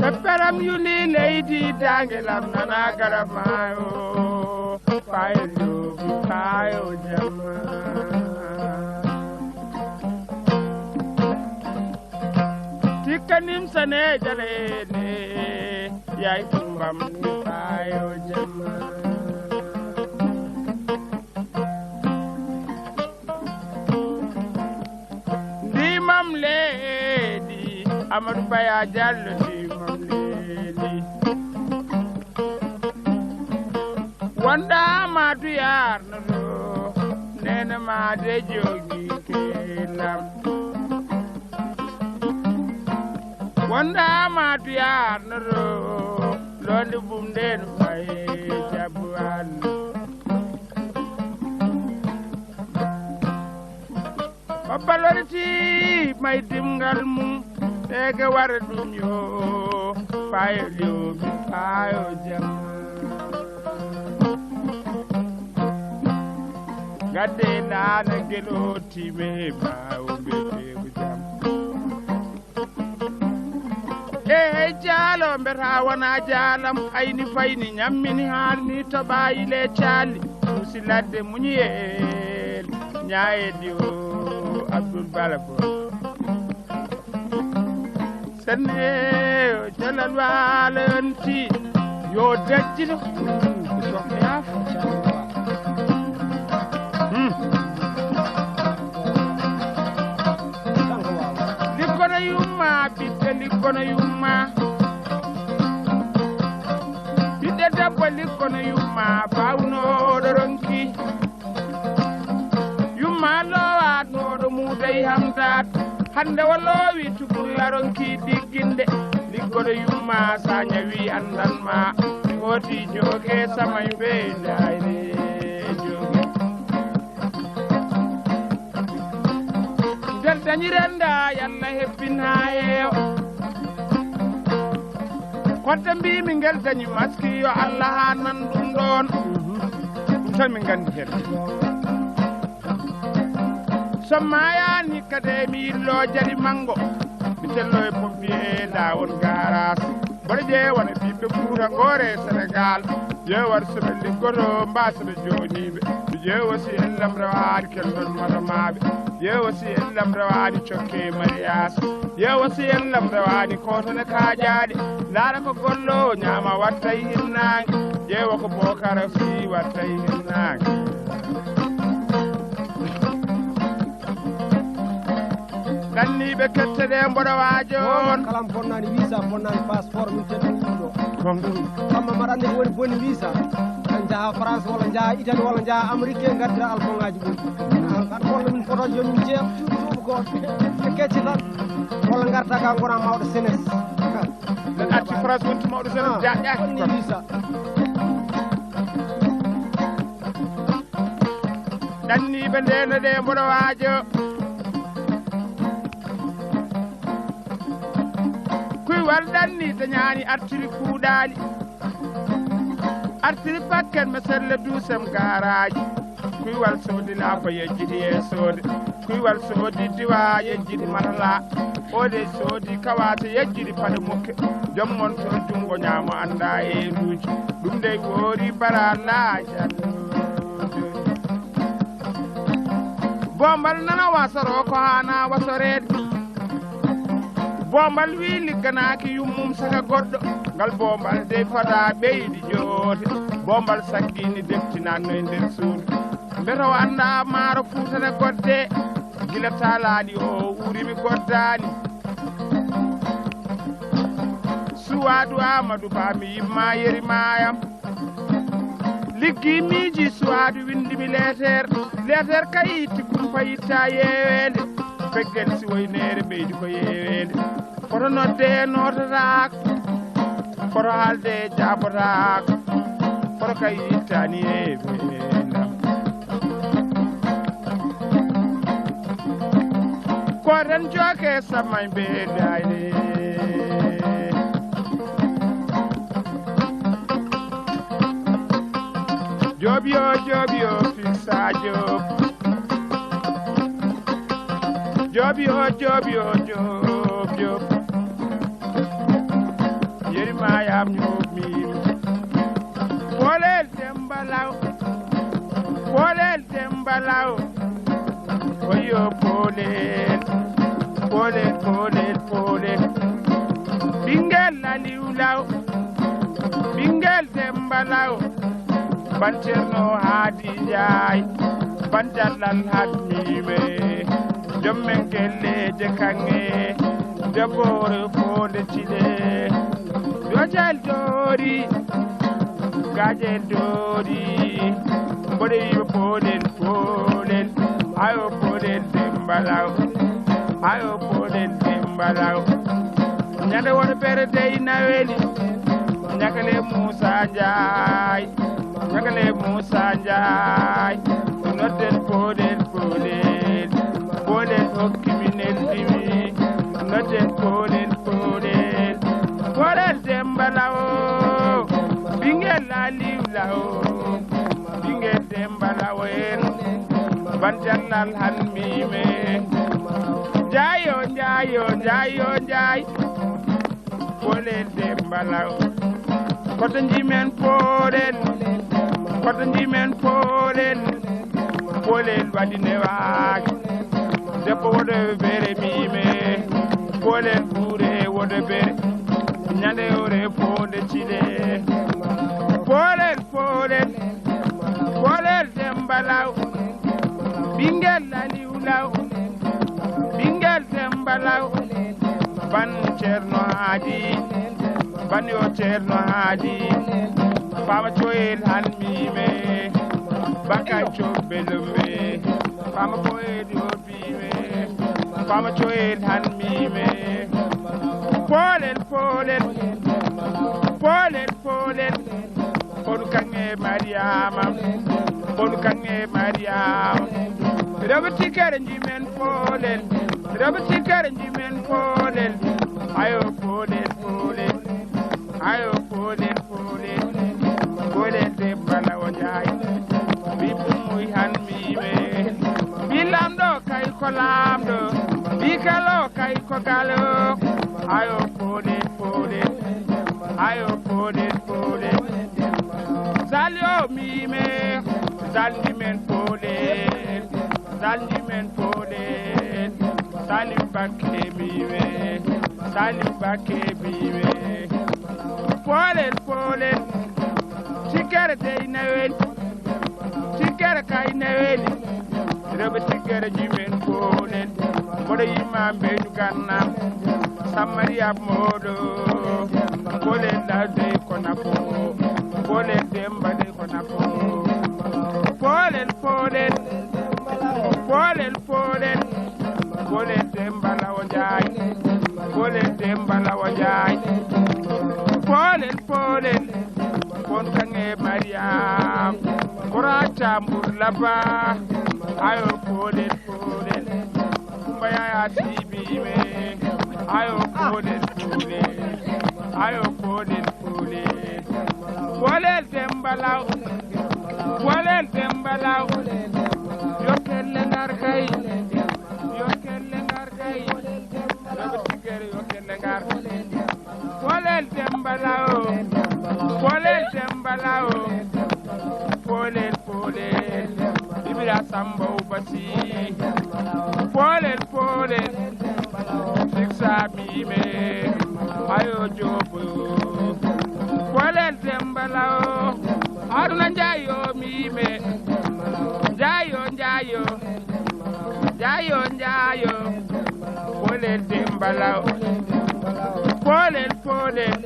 Param yuli lady dangelam nana garamayo payo payo jama tikanim sane jale ne yai tumbam payo jama di mam lady Amadou Baya Diallo di mam lady wanda ma du yar no nena ma de jogi kelam wanda ma du yar no londi bum den fay jabuan Papaloriti may dimgal mum ege wara dum yo payo yo payo jam gadde nana gelo time bawo bete jam jalo mbeta wana jalam ayni fayni nyammini harni to bayile chali usi ladde munyel nyaayedi o Abdul Balabo Sene jalal walanti yo dajjino so ya likona yumma bitte likona yumma bitte debbo likona yumma bawno doronki yumma lowa no do mudai hamdat hande wallowi tugul laronki digginde liggodo yumma sanya wi andan ma hoti joge samay be dayre joge del dañirenda yalla hebbina yew kodde mbi mi ngel dañi maski yo Allah nan dum don tan min gandi hen Somaya ni kademi lo jari mango bitello e pompier lawon garas borje wona bibbe buura gore Senegal je war sebe liggoto mbasbe jonibe je wasi ellam rawadi kelnon madamabe je wasi ellam rawadi chokke marias je wasi ellam rawadi kotone kajaade lara ko gollo nyama wattay hinnaange je wako bokara fi wattay hinnaange ganni be kettede mbodo wajon kalam bonnani visa bonnani passeport min teddo do kamma marande woni bonni visa tan jaha France wala jaha Italy wala jaha Amerique gaddira alfongaji boni kan wala min foto joni min jeex tuubu ko e kecci tan wala garta ka gona mawdo senes den acci France wonti mawdo senes jaajaki visa danni be ndeno de mbodo wajo war danni dañani artiri kuudali artiri pakken me selle dusem garaji kuy wal sodi la ko yejjidi e sodi kuy wal sodi diwa yejjidi matala ode sodi kawata yejjidi pade mukke jommon to jungo nyamo anda e ruji dum de wori bara la jallo bombal nana wasoro ko hana wasorede bombal wi ligganaki yummum saka goddo ngal bombal de fada beydi joote bombal saggini deftinanno e nder suudu mbeto anda maaro fuutane godde gila talaadi o urimi goddani suwadu Amadou Ba mi yimma yeri mayam liggi miiji suwadu windimi leter kayiti kum fayitta yewede feggel si woynere beydi ko yewede koto nodde notatak koto haalde jabotak koto kay ittani eɓendam ko ren joke sammay beedayde jobyo fixa job Job Mariam Yomi Polel Dembalaw Polel Dembalaw Oyo Polel Polel Polel Polel Bingel Laliulaw Bingel Dembalaw Bancherno Hadi Jai Banjalal Hadmime Jommen Kelle Jekange Jabore Fode Chile Dojal Dori Gajel Dori Bode Polel Polel Ayo Polel Dembalaw Ayo Polel Dembalaw Nyande wona pere dey naweli Nyakale Musa Jai Nyakale Musa Jai Noten Polel Polel Polel Okiminel Dimi Noten Polel Polel Polel Dembalaw Bingel Laliulaw Bingel Dembalaw Banjalal Hanmime Jayo Jayo Jayo Jay Polel Dembalaw Koto Njimen Polel Koto Njimen Polel Polel Wadine Waj Debbo wodo bere mime Polel Bure wodo bere Nyande ore Fode Chile Polel Polel Polel Dembalaw Bingel Laliulaw Bingel Dembalaw Ban Cerno Hadi Ban yo Cerno Hadi Fama Choyel Hanmime Baka Chobelume Fama Poed Yobime Fama Choyel Hanmime Polel Polel Polel Polel Ponu Kange Mariama Ponu Kange Mariama Robati Karanjimen Polel Robati Karanjimen Polel Ayo Polel Polel Ayo Polel Polel Polel Dembalaw Jai Bibu muy Hanmime Bilamdo kay kolamdo Bikalo kay kokalo Ayo Polel Polel Ayo Polel Polel Salio mime Saldimen Polel Saldimen Polel Salim Bakke mime Salim Bakke mime Polel Polel Sikere dey nawel Sikere kay nawel Rebe sikere jimen Polel Bodo imam beju kannam Samaria modo Polel la dey konafo Polel Demba dey konafo Polel Polel Polel Polel Polel Dembalaw Jai Polel Dembalaw Jai Polel Polel Pon Kange Mariam Kora Chambur Laba Ayo Polel Polel Kumbaya Tibime Ayo Polel Polel Ayo Polel Polel Polel Dembalaw Polel Dembalaw Yokelle Ngargay Yokelle Ngargay Yoketigere Yokelle Ngar Polel Dembalaw Polel Dembalaw Polel Polel Ibira Samba Ubasi Polel Polel Fixa Mime Ayo Jobu Polel Dembalaw Aruna Njayo Mime Njayo Njayo Njayo Njayo Polel Dembalaw Polel Polel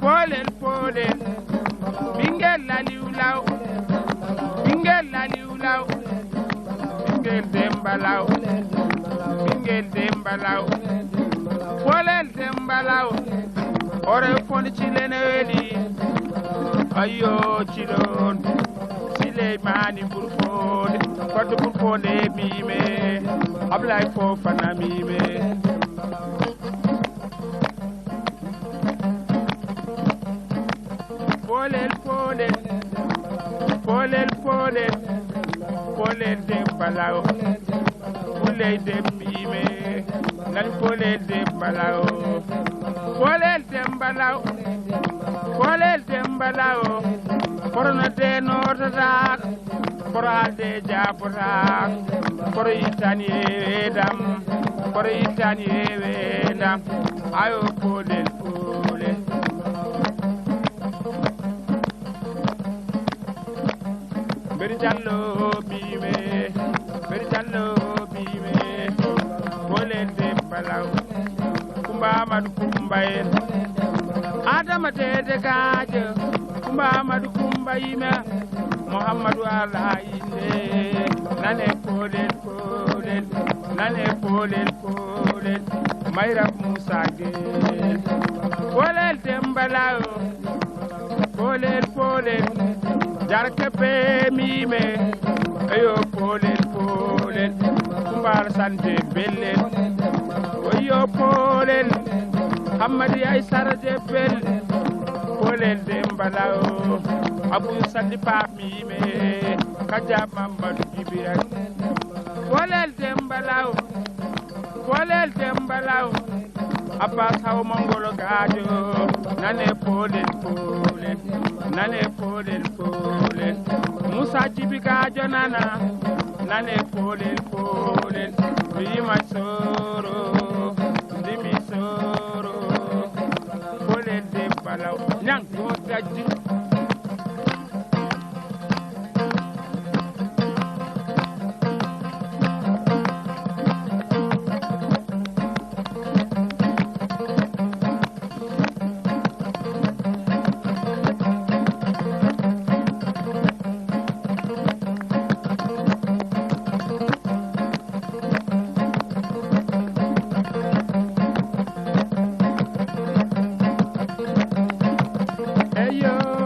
Polel Polel Bingel Laliulaw Bingel Laliulaw Bingel Dembalaw Bingel Dembalaw Polel Dembalaw Ore Fode Chile Naweli Ayo Chilon Chile Mani Burfode Koto Burfode Mime Ablay Fofana Mime Polel Polel Polel Polel Polel Dembalaw Polel Dembime Nani Polel Dembalaw Polel Dembalaw Polel Dembalaw Corona de Nordadak Cora de Japorak Cora Itanie Dam Cora Itanie Dam Ayo Polel Polel Beri Jallo Biwe Beri Jallo Biwe Polel Dembalaw Kumba Madu Kumba en Adama Dede Gaje Kumba Madu Kumba ime Muhammadu Alainde Nane Polel Polel Nane Polel Polel Mayra Musa Gel Polel Dembalaw Polel Polel Jarke pe mime Ayo Polel Polel Kumbar Sante Bellel Oyo Polel Hamadi ay sarade pel Polel Dembalaw Abu Sandi Papi me Kaja Mamadou Jibirak Polel Dembalaw Polel Dembalaw Abbas haw mangolo gajo Nane Polel Polel Nane Polel Polel Musa Jibi gajo nana Nane Polel Polel Bima soro Dimi soro Polel Dembalaw Nyang do gaji Yo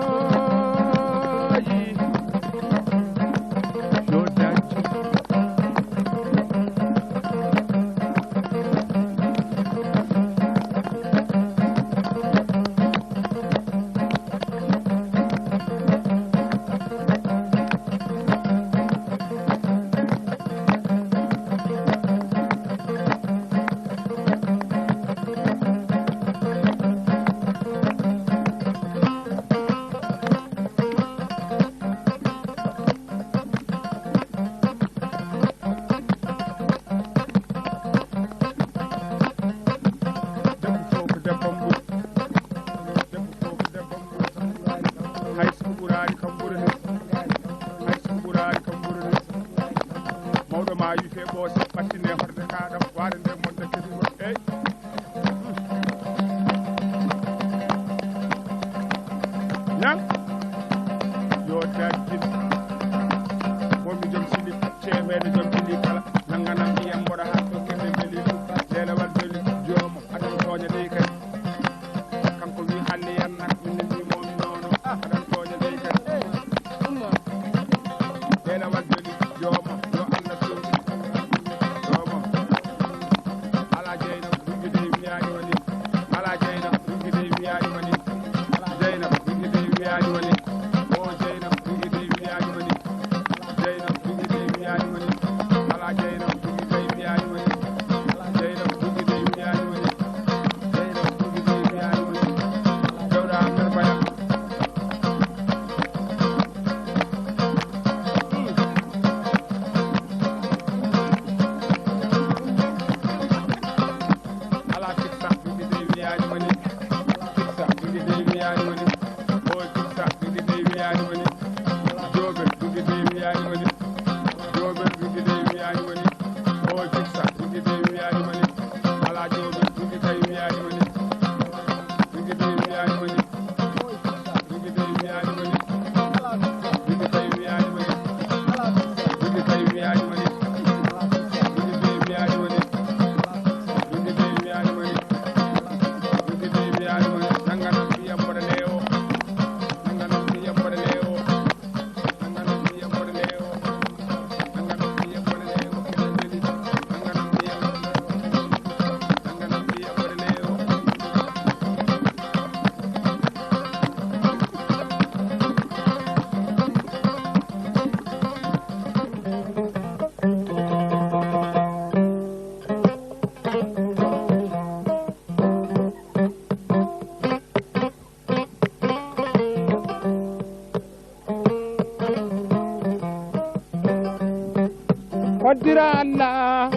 hoddira Allah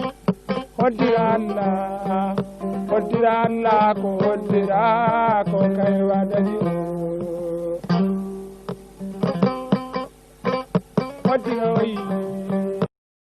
hoddira Allah hoddira Allah ko hoddira ko kay wadani